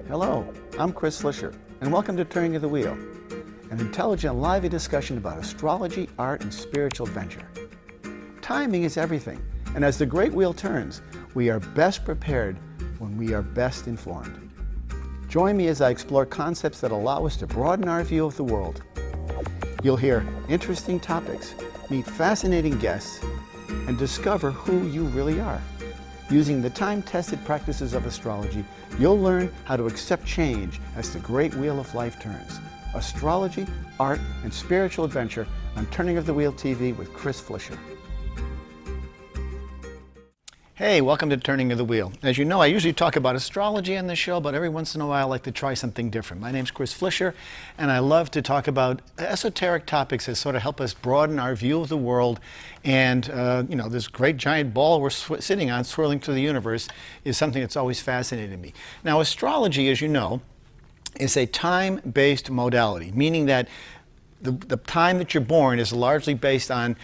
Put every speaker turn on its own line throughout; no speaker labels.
Hello, I'm Chris Flisher, and welcome to Turning of the Wheel, an intelligent, lively discussion about astrology, art, and spiritual adventure. Timing is everything, and as the great wheel turns, we are best prepared when we are best informed. Join me as I explore concepts that allow us to broaden our view of the world. You'll hear interesting topics, meet fascinating guests, and discover who you really are. Using the time-tested practices of astrology, you'll learn how to accept change as the great wheel of life turns. Astrology, art, and spiritual adventure on Turning of the Wheel TV with Chris Flisher. Hey, welcome to Turning of the Wheel. As you know, I usually talk about astrology on this show, but every once in a while I like to try something different. My name's Chris Flisher, and I love to talk about esoteric topics that sort of help us broaden our view of the world. And, this great giant ball we're sitting on, swirling through the universe, is something that's always fascinated me. Now, astrology, as you know, is a time-based modality, meaning that the time that you're born is largely based on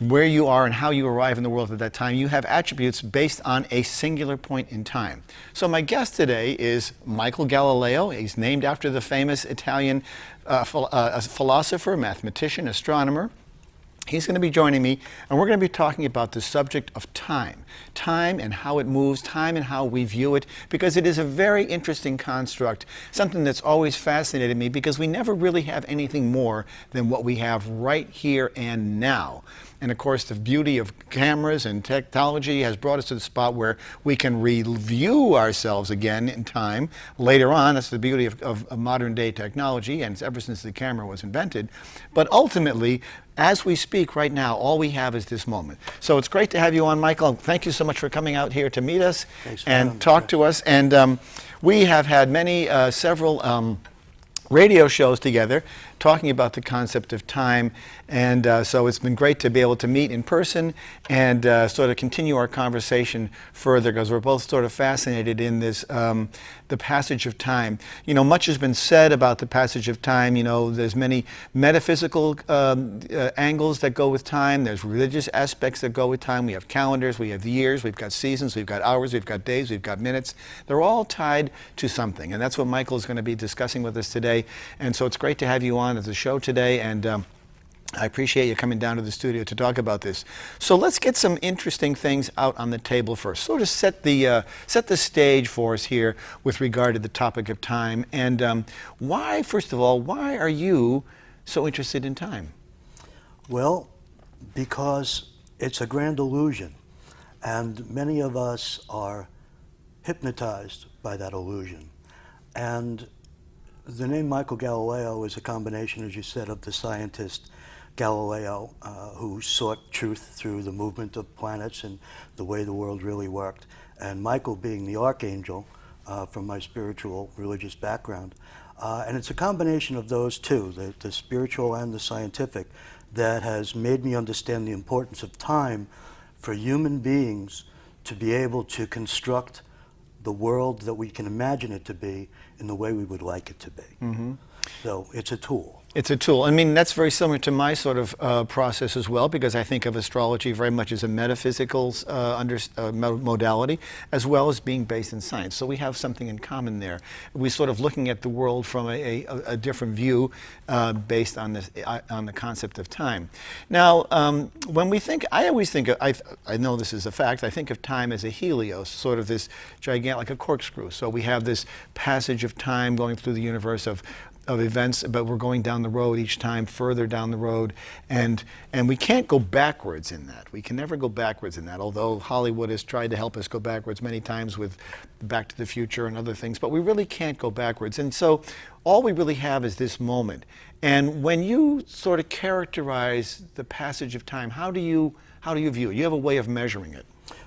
where you are and how you arrive in the world at that time. You have attributes based on a singular point in time. So my guest today is Michael Gallileo. He's named after the famous Italian philosopher, mathematician, astronomer. He's going to be joining me, and we're going to be talking about the subject of time. Time and how it moves, time and how we view it, because it is a very interesting construct, something that's always fascinated me, because we never really have anything more than what we have right here and now. And of course, the beauty of cameras and technology has brought us to the spot where we can review ourselves again in time later on. That's the beauty of modern day technology, and it's ever since the camera was invented. But ultimately, as we speak right now, all we have is this moment. So it's great to have you on, Michael. Thank you so much for coming out here to meet us and talk to us. And we have had several radio shows together talking about the concept of time, and so it's been great to be able to meet in person and sort of continue our conversation further, because we're both sort of fascinated in this the passage of time. You know, much has been said about the passage of time. You know, there's many metaphysical angles that go with time. There's religious aspects that go with time. We have calendars, we have years, we've got seasons, we've got hours, we've got days, we've got minutes. They're all tied to something, and that's what Michael is going to be discussing with us today. And so it's great to have you on as a show today, and I appreciate you coming down to the studio to talk about this. So let's get some interesting things out on the table first. Sort of set the stage for us here with regard to the topic of time. And why, first of all, why are you so interested in time?
Well, because it's a grand illusion, and many of us are hypnotized by that illusion. And the name Michael Gallileo is a combination, as you said, of the scientist Galileo, who sought truth through the movement of planets and the way the world really worked, and Michael being the archangel from my spiritual religious background. And it's a combination of those two, the spiritual and the scientific, that has made me understand the importance of time for human beings to be able to construct the world that we can imagine it to be in the way we would like it to be. Mm-hmm. So it's a tool.
It's a tool. I mean, that's very similar to my sort of process as well, because I think of astrology very much as a metaphysical modality, as well as being based in science. So we have something in common there. We're sort of looking at the world from a different view based on the concept of time. Now, when we think, I always think, I know this is a fact, I think of time as a helios, sort of this gigantic, like a corkscrew. So we have this passage of time going through the universe of events, but we're going down the road each time, further down the road, and we can't go backwards in that. We can never go backwards in that, although Hollywood has tried to help us go backwards many times with Back to the Future and other things, but we really can't go backwards. And so all we really have is this moment. And when you sort of characterize the passage of time, how do you view it? You have a way of measuring it.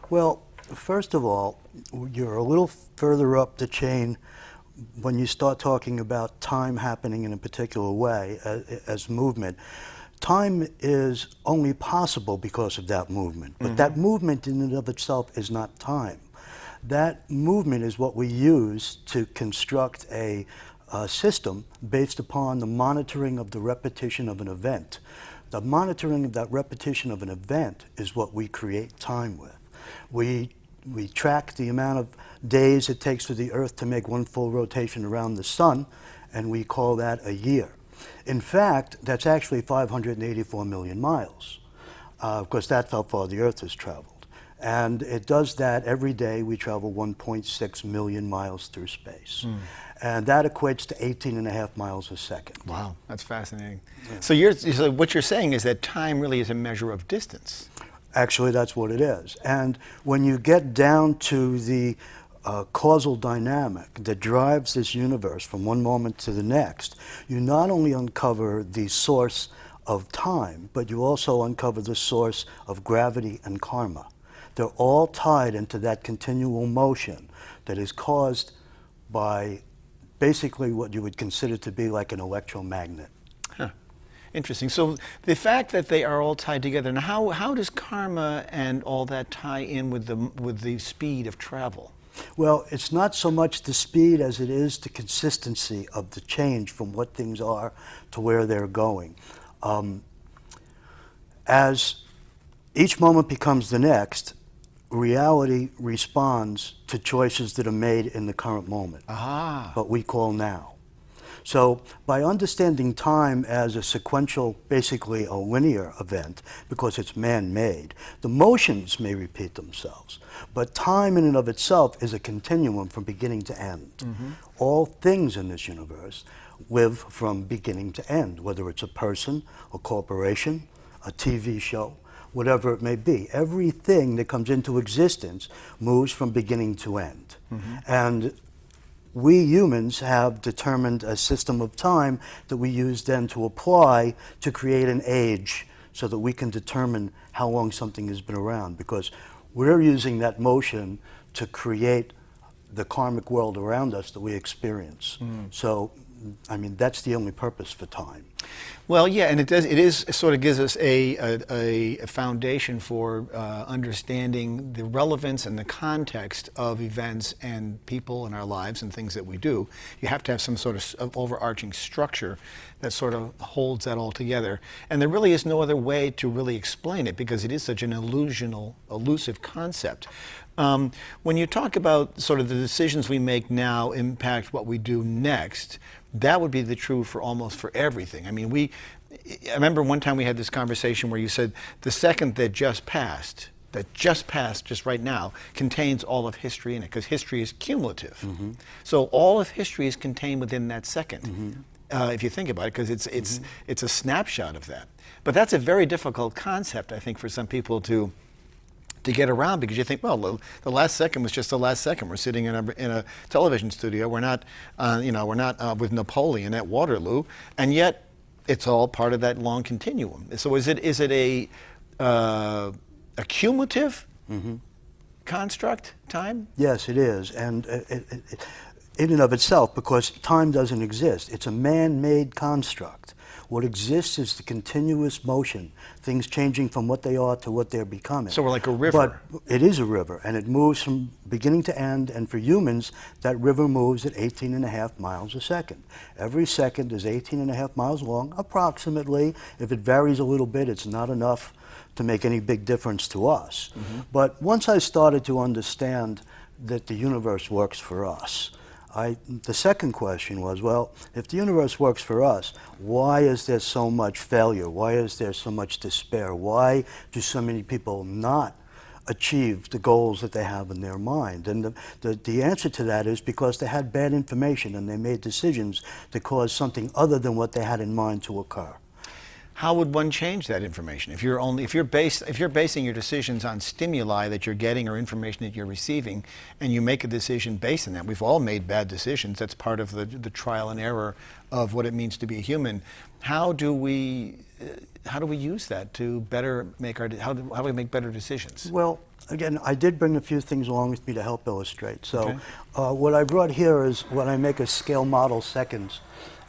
Well, first of all, you're a little further up the chain when you start talking about time happening in a particular way as movement. Time is only possible because of that movement, but that movement in and of itself is not time. That movement is what we use to construct a system based upon the monitoring of the repetition of an event. The monitoring of that repetition of an event is what we create time with. We track the amount of days it takes for the Earth to make one full rotation around the sun, and we call that a year. In fact, that's actually 584 million miles. Of course, that's how far the Earth has traveled. And it does that every day. We travel 1.6 million miles through space. And that equates to 18.5 miles a second.
Wow, that's fascinating.
Yeah.
So what you're saying is that time really is a measure of distance.
Actually, that's what it is. And when you get down to the causal dynamic that drives this universe from one moment to the next, you not only uncover the source of time, but you also uncover the source of gravity and karma. They're all tied into that continual motion that is caused by basically what you would consider to be like an electromagnet.
Huh. Interesting. So the fact that they are all tied together, now how does karma and all that tie in with the speed of travel?
Well, it's not so much the speed as it is the consistency of the change from what things are to where they're going. As each moment becomes the next, reality responds to choices that are made in the current moment, what we call now. So by understanding time as a sequential, basically a linear event, because it's man-made, the motions may repeat themselves, but time in and of itself is a continuum from beginning to end. All things in this universe live from beginning to end, whether it's a person, a corporation, a TV show, whatever it may be. Everything that comes into existence moves from beginning to end. And we humans have determined a system of time that we use then to apply to create an age so that we can determine how long something has been around, because we're using that motion to create the karmic world around us that we experience. So, I mean, that's the only purpose for time.
Well, yeah, and it sort of gives us a foundation for understanding the relevance and the context of events and people in our lives and things that we do. You have to have some sort of overarching structure that sort of holds that all together. And there really is no other way to really explain it because it is such an elusive concept. When you talk about sort of the decisions we make now impact what we do next, that would be the true for almost for everything. I mean, I remember one time we had this conversation where you said the second that just passed just right now, contains all of history in it, because history is cumulative. So all of history is contained within that second, if you think about it, because it's a snapshot of that. But that's a very difficult concept, I think, for some people to get around, because you think, well, the last second was just the last second. We're sitting in a television studio. We're not, we're not with Napoleon at Waterloo, and yet it's all part of that long continuum. So is it a cumulative construct, time?
Yes, it is, and in and of itself, because time doesn't exist. It's a man-made construct. What exists is the continuous motion, things changing from what they are to what they're becoming.
So we're like a river.
But it is a river, and it moves from beginning to end, and for humans, that river moves at 18.5 miles a second. Every second is 18.5 miles long, approximately. If it varies a little bit, it's not enough to make any big difference to us. But once I started to understand that the universe works for us, the second question was, well, if the universe works for us, why is there so much failure? Why is there so much despair? Why do so many people not achieve the goals that they have in their mind? And the answer to that is because they had bad information and they made decisions that caused something other than what they had in mind to occur.
How would one change that information? If you're basing your decisions on stimuli that you're getting or information that you're receiving, and you make a decision based on that, we've all made bad decisions. That's part of the trial and error of what it means to be a human. How do we use that to better make how do we make better decisions?
Well, again, I did bring a few things along with me to help illustrate. So, what I brought here is what I make a scale model seconds.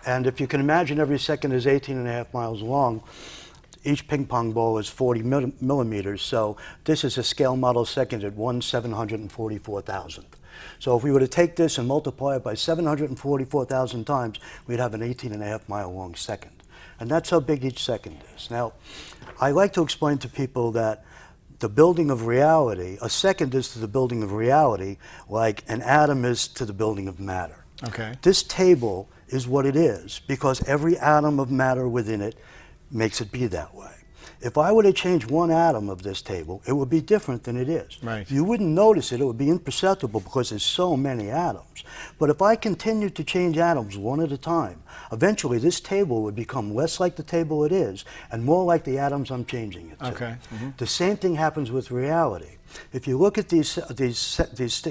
And if you can imagine, every second is 18.5 miles long. Each ping pong ball is 40 millimeters. So this is a scale model second at 1/744,000. So if we were to take this and multiply it by 744,000 times, we'd have an 18.5 mile long second. And that's how big each second is. Now, I like to explain to people that the building of reality, a second is to the building of reality like an atom is to the building of matter.
Okay.
This table is what it is because every atom of matter within it makes it be that way. If I were to change one atom of this table, it would be different than it is.
Right.
You wouldn't notice it. It would be imperceptible because there's so many atoms. But if I continued to change atoms one at a time, eventually this table would become less like the table it is and more like the atoms I'm changing it to.
Okay.
The same thing happens with reality. If you look at these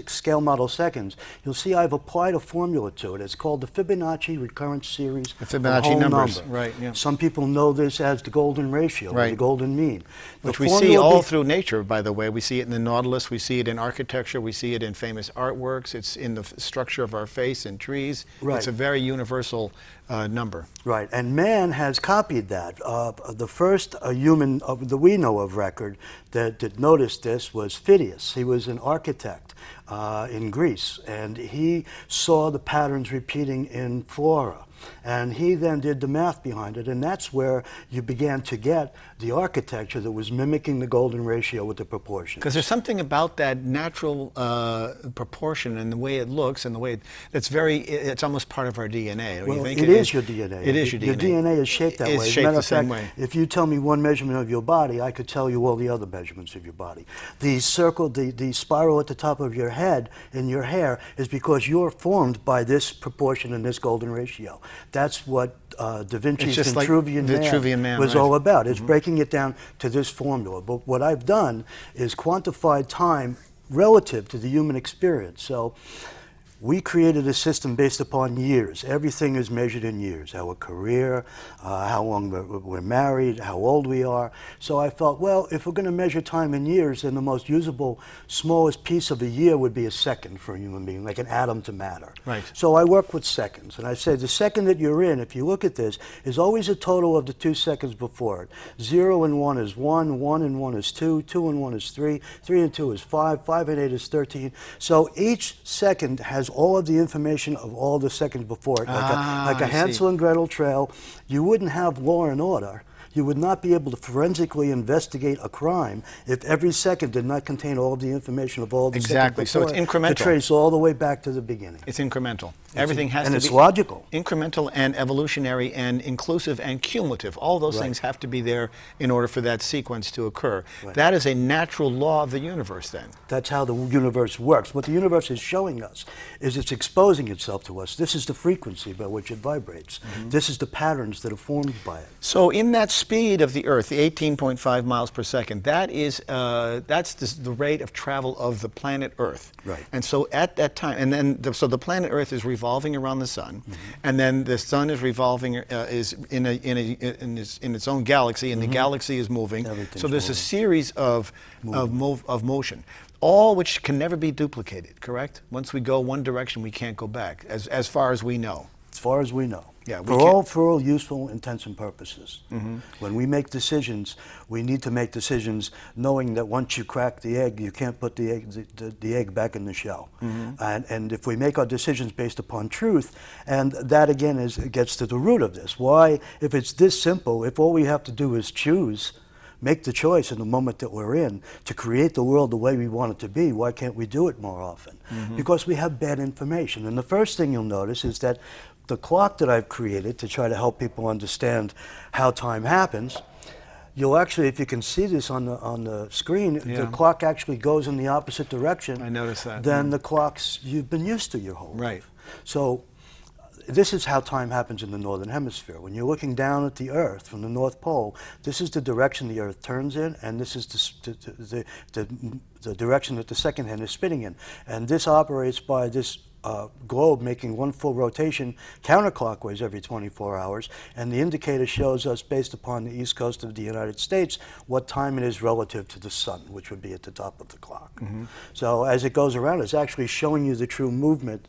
scale model seconds, you'll see I've applied a formula to it. It's called the Fibonacci recurrence series.
The Fibonacci numbers, right? Yeah.
Some people know this as the golden ratio, or the golden mean.
Which we see all through nature, by the way. We see it in the Nautilus, we see it in architecture, we see it in famous artworks, it's in the structure of our face in trees.
Right.
It's a very universal number.
Right, and man has copied that. The first human that we know of record that noticed this was Phidias. He was an architect in Greece, and he saw the patterns repeating in flora. And he then did the math behind it, and that's where you began to get the architecture that was mimicking the golden ratio with the proportions.
Because there's something about that natural proportion and the way it looks and the way it's it's almost part of our DNA. Don't you think?
It is your DNA.
It is your DNA.
Your DNA is shaped that way.
It's shaped the same way.
If you tell me one measurement of your body, I could tell you all the other measurements of your body. The circle, the spiral at the top of your head in your hair is because you're formed by this proportion and this golden ratio. That's what Da Vinci's Vitruvian Man was all about. It's breaking it down to this formula. But what I've done is quantified time relative to the human experience. So we created a system based upon years. Everything is measured in years. Our career, how long we're married, how old we are. So I felt, well, if we're going to measure time in years, then the most usable, smallest piece of a year would be a second for a human being, like an atom to matter.
Right.
So I work with seconds. And I say the second that you're in, if you look at this, is always a total of the 2 seconds before it. 0 and 1 is 1, 1 and 1 is 2, 2 and 1 is 3, 3 and 2 is 5, 5 and 8 is 13. So each second has all of the information of all the seconds before it, like a Hansel and Gretel trail. You wouldn't have law and order. You would not be able to forensically investigate a crime if every second did not contain all of the information of all the seconds before.
So it's incremental.
To trace all the way back to the beginning.
It's incremental. Everything has to be...
And it's logical.
Incremental and evolutionary and inclusive and cumulative. All those things have to be there in order for that sequence to occur. Right. That is a natural law of the universe then.
That's how the universe works. What the universe is showing us is it's exposing itself to us. This is the frequency by which it vibrates. This is the patterns that are formed by it.
So in that speed of the Earth, the 18.5 miles per second, that is that's the rate of travel of the planet Earth.
Right.
And so at that time, and then so the planet Earth is revolving around the sun, and then the sun is revolving is in its own galaxy, and the galaxy is moving. So there's a series of motion, all which can never be duplicated. Correct? Once we go one direction, we can't go back, as far as we know.
As far as we know.
Yeah,
for all useful intents and purposes. When we make decisions, we need to make decisions knowing that once you crack the egg, you can't put the egg back in the shell. And if we make our decisions based upon truth, and that again gets to the root of this. Why, if it's this simple, if all we have to do is choose, make the choice in the moment that we're in to create the world the way we want it to be, why can't we do it more often? Because we have bad information. And the first thing you'll notice is that the clock that I've created to try to help people understand how time happens, you'll actually, if you can see this on the screen, the clock actually goes in the opposite direction.
I noticed that.
Than the clocks you've been used to your whole life.
Right.
So this is how time happens in the Northern Hemisphere. When you're looking down at the Earth from the North Pole, this is the direction the Earth turns in, and this is the direction that the second hand is spinning in. And this operates by this globe making one full rotation counterclockwise every 24 hours, and the indicator shows us, based upon the east coast of the United States, what time it is relative to the sun, which would be at the top of the clock. So as it goes around, it's actually showing you the true movement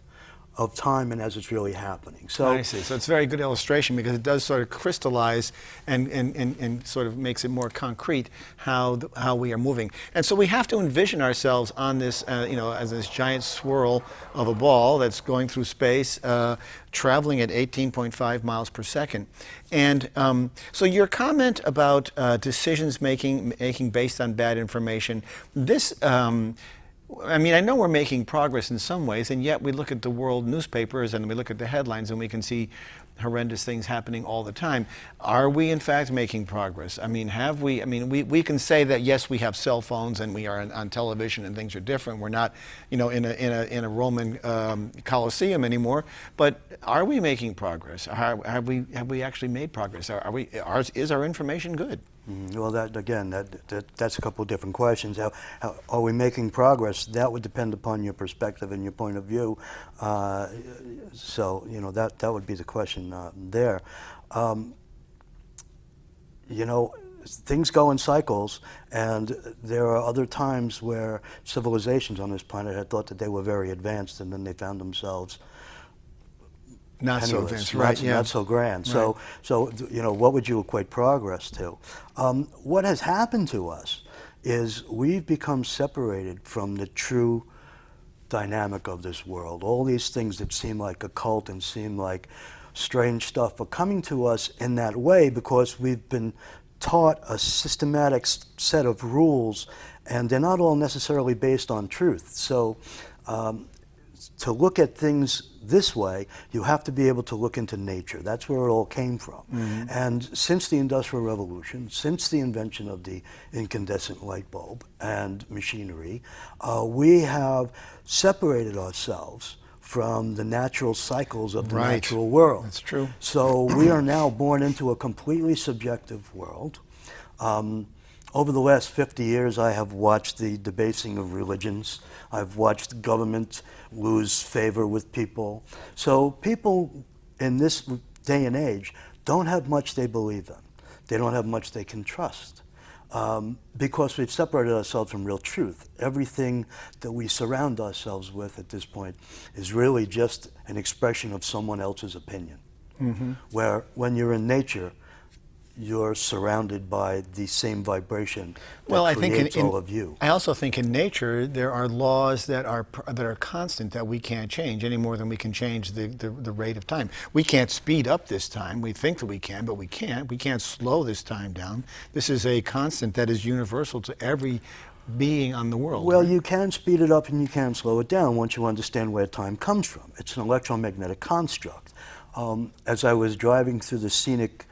of time and as it's really happening. So
I see. So it's a very good illustration because it does sort of crystallize and sort of makes it more concrete how we are moving. And so we have to envision ourselves on this, as this giant swirl of a ball that's going through space, traveling at 18.5 miles per second. And so your comment about decisions making based on bad information, this. I mean, I know we're making progress in some ways, and yet we look at the world newspapers and we look at the headlines and we can see horrendous things happening all the time. Are we, in fact, making progress? I mean, have we? I mean, we can say that, yes, we have cell phones and we are on television and things are different. We're not, in a Roman Colosseum anymore. But are we making progress? Have we actually made progress? Is our information good?
Well, that's a couple of different questions. How are we making progress? That would depend upon your perspective and your point of view. So that would be the question there. Things go in cycles, and there are other times where civilizations on this planet had thought that they were very advanced, and then they found themselves
not
penniless,
so advanced, right?
Not so grand.
Right.
So what would you equate progress to? What has happened to us is we've become separated from the true dynamic of this world. All these things that seem like occult and seem like strange stuff are coming to us in that way because we've been taught a systematic set of rules, and they're not all necessarily based on truth. So to look at things this way, you have to be able to look into nature. That's where it all came from. Mm-hmm. And since the Industrial Revolution, since the invention of the incandescent light bulb and machinery, we have separated ourselves from the natural cycles of the natural world.
That's true.
So we are now born into a completely subjective world. Over the last 50 years, I have watched the debasing of religions. I've watched government lose favor with people. So people in this day and age don't have much they believe in. They don't have much they can trust because we've separated ourselves from real truth. Everything that we surround ourselves with at this point is really just an expression of someone else's opinion. Mm-hmm. Where when you're in nature, you're surrounded by the same vibration that creates all of you.
I also think in nature there are laws that are constant that we can't change any more than we can change the rate of time. We can't speed up this time. We think that we can, but we can't. We can't slow this time down. This is a constant that is universal to every being on the world.
Well,
right?
You can speed it up and you can slow it down once you understand where time comes from. It's an electromagnetic construct. As I was driving through the scenic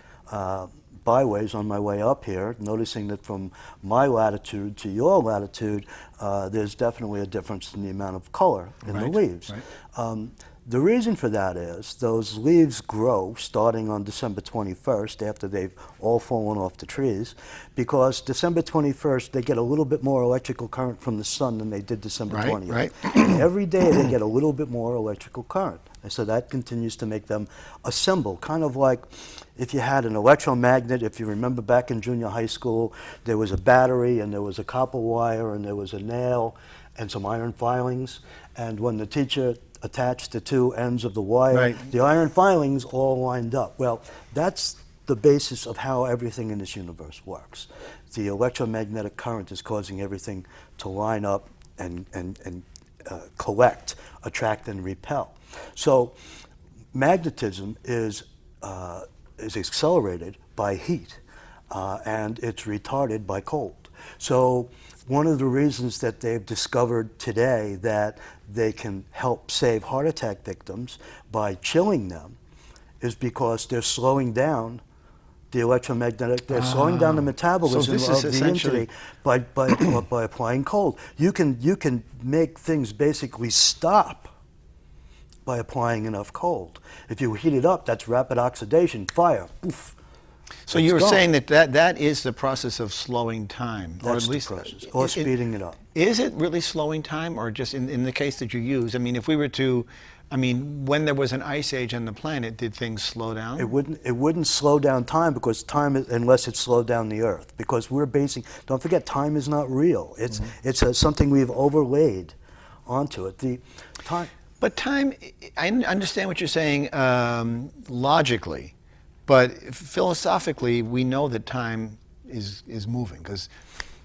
byways on my way up here, noticing that from my latitude to your latitude, there's definitely a difference in the amount of color in the leaves. Right. The reason for that is those leaves grow starting on December 21st after they've all fallen off the trees, because December 21st they get a little bit more electrical current from the sun than they did December 20th.
Right.
And every day they get a little bit more electrical current. And so that continues to make them a symbol, kind of like if you had an electromagnet. If you remember back in junior high school, there was a battery and there was a copper wire and there was a nail and some iron filings. And when the teacher attached the two ends of the wire, the iron filings all lined up. Well, that's the basis of how everything in this universe works. The electromagnetic current is causing everything to line up and collect, attract, and repel. So magnetism is accelerated by heat, and it's retarded by cold. So one of the reasons that they've discovered today that they can help save heart attack victims by chilling them is because they're slowing down the electromagnetic, they're slowing down the metabolism of the entity by applying cold. You can make things basically stop by applying enough cold. If you heat it up, that's rapid oxidation, fire, poof.
So you were saying that is the process of slowing time,
or at least or speeding it up.
Is it really slowing time, or just in the case that you use? I mean, if we were to, when there was an ice age on the planet, did things slow down?
It wouldn't slow down time, because time is, unless it slowed down the Earth, because we're basing. Don't forget, time is not real. It's something we've overlaid onto it. The time.
But time, I understand what you're saying logically, but philosophically, we know that time is moving because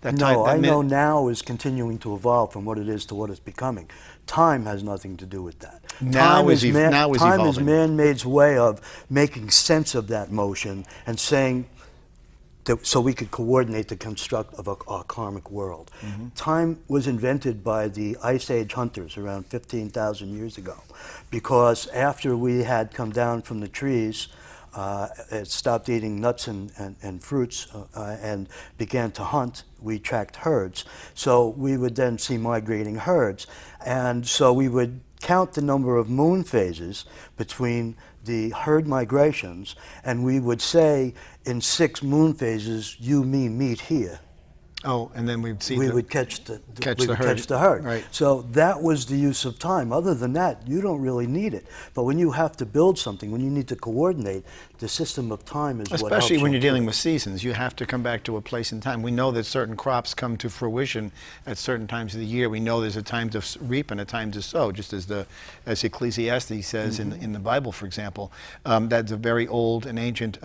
that time.
No,
That
I know
minute,
now is continuing to evolve from what it is to what it's becoming. Time has nothing to do with that.
now is now is
Time is
evolving.
man-made's way of making sense of that motion and saying that so we could coordinate the construct of a karmic world. Time was invented by the Ice Age hunters around 15,000 years ago, because after we had come down from the trees, it stopped eating nuts and fruits and began to hunt. We tracked herds. So we would then see migrating herds. And so we would count the number of moon phases between the herd migrations, and we would say in 6 moon phases, you, me, meet here.
Oh, and then we'd see
We
the,
would catch the
herd.
catch the herd.
Right.
So that was the use of time. Other than that, you don't really need it. But when you have to build something, when you need to coordinate, the system of time is what helps.
Especially when
you
you're
do
dealing
it.
with seasons, you have to come back to a place in time. We know that certain crops come to fruition at certain times of the year. We know there's a time to reap and a time to sow, just as Ecclesiastes says in the Bible, for example. That's a very old and ancient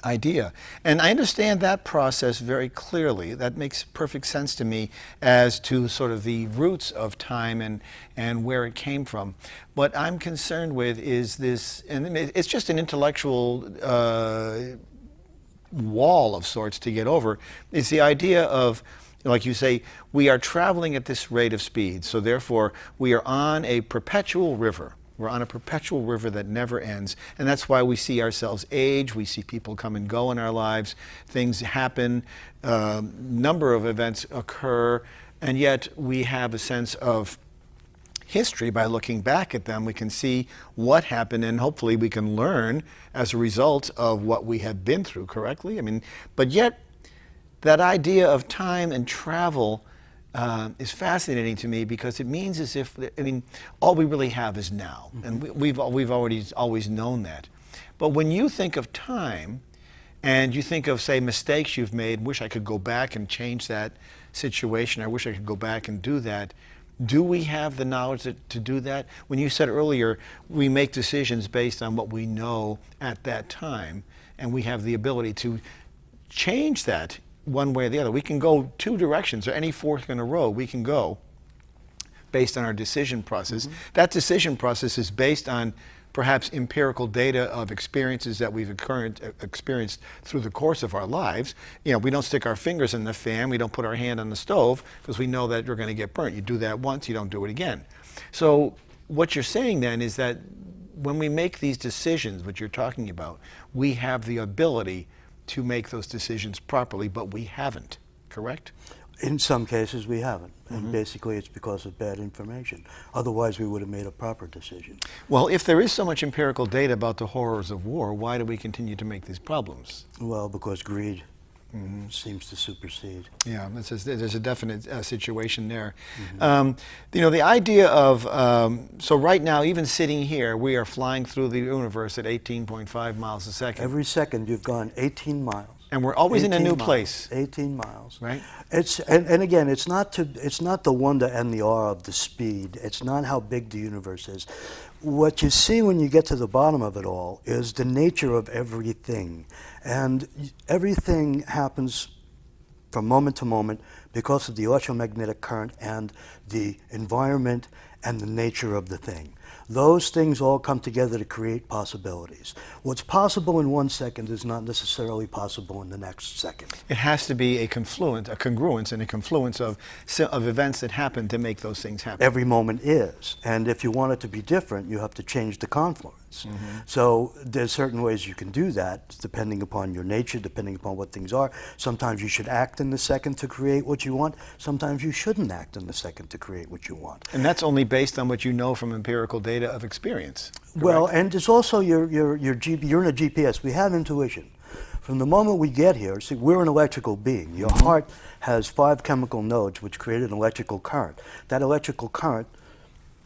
idea. And I understand that process very clearly. That makes perfect sense to me as to sort of the roots of time and where it came from. What I'm concerned with is this, and it's just an intellectual wall of sorts to get over, is the idea of, like you say, we are traveling at this rate of speed, so therefore we are on a perpetual river. We're on a perpetual river that never ends, and that's why we see ourselves age, we see people come and go in our lives, things happen, number of events occur, and yet we have a sense of history. By looking back at them, we can see what happened, and hopefully we can learn as a result of what we have been through, correctly? I mean, but yet that idea of time and travel is fascinating to me, because it means as if, I mean, all we really have is now, and we've already always known that. But when you think of time, and you think of, say, mistakes you've made, wish I could go back and change that situation, I wish I could go back and do that, do we have the knowledge to do that? When you said earlier, we make decisions based on what we know at that time, and we have the ability to change that one way or the other. We can go 2 directions, or any fork in a road we can go based on our decision process. That decision process is based on perhaps empirical data of experiences that we've experienced through the course of our lives. You know, we don't stick our fingers in the fan, we don't put our hand on the stove, because we know that you're going to get burnt. You do that once, you don't do it again. So what you're saying then is that when we make these decisions, what you're talking about, we have the ability to make those decisions properly, but we haven't, correct?
In some cases, we haven't. And basically, it's because of bad information. Otherwise, we would have made a proper decision.
Well, if there is so much empirical data about the horrors of war, why do we continue to make these problems?
Well, because greed seems to supersede.
Yeah, there's a definite situation there. You know, the idea of, so right now, even sitting here, we are flying through the universe at 18.5 miles a second.
Every second, you've gone 18 miles.
And we're always in a new
18
place.
18 miles.
Right.
And again, it's not the wonder and the awe of the speed. It's not how big the universe is. What you see when you get to the bottom of it all is the nature of everything. And everything happens from moment to moment because of the electromagnetic current and the environment and the nature of the thing. Those things all come together to create possibilities. What's possible in 1 second is not necessarily possible in the next second.
It has to be a congruence and a confluence of events that happen to make those things happen.
Every moment is. And if you want it to be different, you have to change the confluence. So there's certain ways you can do that, depending upon your nature, depending upon what things are. Sometimes you should act in the second to create what you want. Sometimes you shouldn't act in the second to create what you want.
And that's only based on what you know from empirical data of experience. Correct?
Well, and it's also you're in a GPS. We have intuition. From the moment we get here, see, we're an electrical being. Your heart has 5 chemical nodes which create an electrical current. That electrical current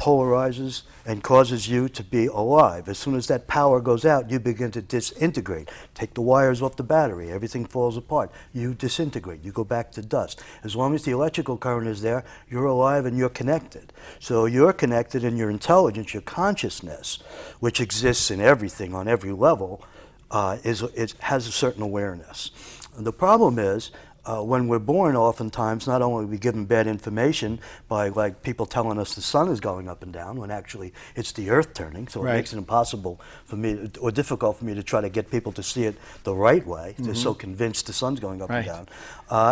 polarizes and causes you to be alive. As soon as that power goes out, you begin to disintegrate. Take the wires off the battery, everything falls apart. You disintegrate, you go back to dust. As long as the electrical current is there, you're alive and you're connected. So you're connected, and your intelligence, your consciousness, which exists in everything on every level, has a certain awareness. And the problem is, when we're born, oftentimes, not only are we given bad information by like people telling us the sun is going up and down, when actually it's the earth turning, so
Right.
it makes it impossible for me, or difficult for me to try to get people to see it the right way. They're so convinced the sun's going up
Right.
and down.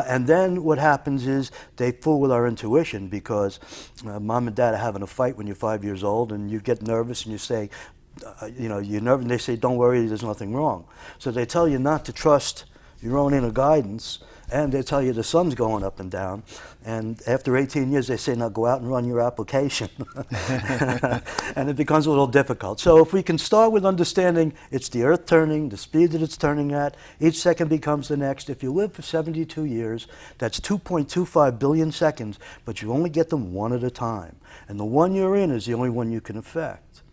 And then what happens is they fool with our intuition, because mom and dad are having a fight when you're 5 years old, and you get nervous and you say, you're nervous, and they say, don't worry, there's nothing wrong. So they tell you not to trust your own inner guidance, and they tell you the sun's going up and down. And after 18 years, they say, now go out and run your application. And it becomes a little difficult. So if we can start with understanding it's the earth turning, the speed that it's turning at, each second becomes the next. If you live for 72 years, that's 2.25 billion seconds, but you only get them one at a time. And the one you're in is the only one you can affect.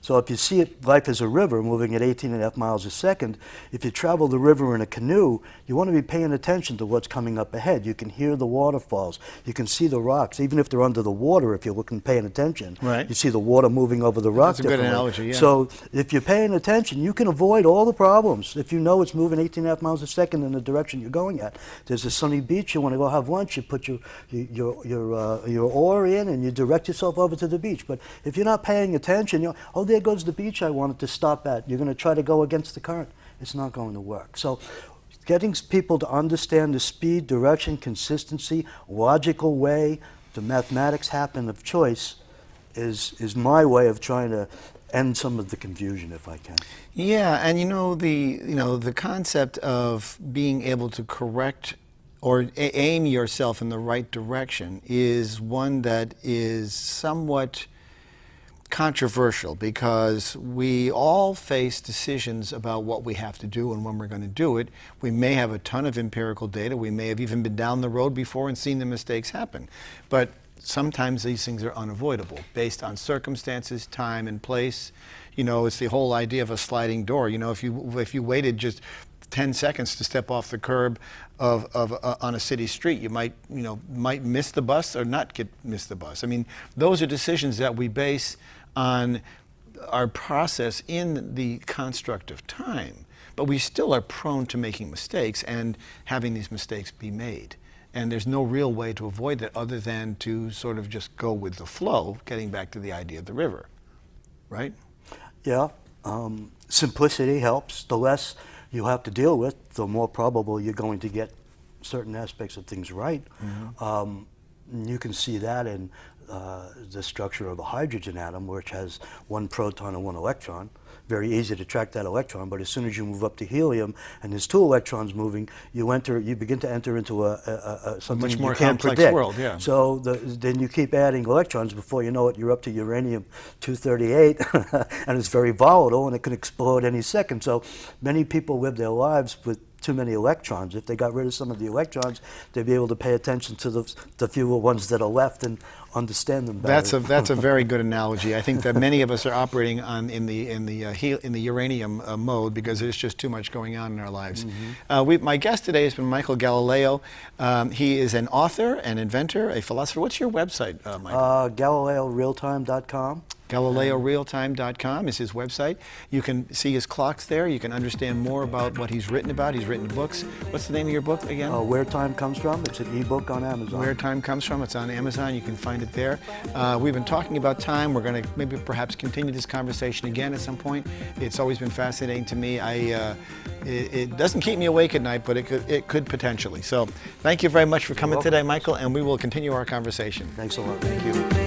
So if you see it, life as a river moving at 18.5 miles a second, if you travel the river in a canoe, you want to be paying attention to what's coming up ahead. You can hear the waterfalls. You can see the rocks, even if they're under the water. If you're looking, paying attention,
Right.
you see the water moving over the rock.
That's a good analogy, yeah.
So if you're paying attention, you can avoid all the problems. If you know it's moving 18.5 miles a second in the direction you're going at, there's a sunny beach, you want to go have lunch, you put your oar in and you direct yourself over to the beach. But if you're not paying attention, oh, there goes the beach I wanted to stop at. You're going to try to go against the current. It's not going to work. So getting people to understand the speed, direction, consistency, logical way the mathematics happen of choice is my way of trying to end some of the confusion, if I can.
Yeah, and the concept of being able to correct or aim yourself in the right direction is one that is somewhat controversial, because we all face decisions about what we have to do and when we're going to do it. We may have a ton of empirical data. We may have even been down the road before and seen the mistakes happen. But sometimes these things are unavoidable based on circumstances, time, and place. It's the whole idea of a sliding door. If you waited just 10 seconds to step off the curb on a city street, you might miss the bus or not miss the bus. I mean, those are decisions that we base on our process in the construct of time, but we still are prone to making mistakes and having these mistakes be made. And there's no real way to avoid that other than to sort of just go with the flow, getting back to the idea of the river, right?
Yeah, simplicity helps. The less you have to deal with, the more probable you're going to get certain aspects of things right. You can see that in the structure of a hydrogen atom, which has one proton and one electron. Very easy to track that electron, but as soon as you move up to helium and there's two electrons moving, you begin to enter into something
much more
you can't
complex
predict.
world, yeah.
So then you keep adding electrons. Before you know it, you're up to uranium-238, and it's very volatile, and it can explode any second. So many people live their lives with too many electrons. If they got rid of some of the electrons, they'd be able to pay attention to the fewer ones that are left and understand them better.
That's a very good analogy. I think that many of us are operating in the uranium mode because there's just too much going on in our lives. My guest today has been Michael Gallileo. He is an author, an inventor, a philosopher. What's your website, Michael?
GalileoRealtime.com.
GalileoRealtime.com is his website. You can see his clocks there. You can understand more about what he's written about. He's written books. What's the name of your book again?
Where Time Comes From. It's an ebook on Amazon.
Where Time Comes From. It's on Amazon. You can find it there. We've been talking about time. We're going to maybe perhaps continue this conversation again at some point. It's always been fascinating to me. It doesn't keep me awake at night, but it could potentially. So thank you very much for coming today, Michael, and we will continue our conversation.
Thanks a lot. Thank you.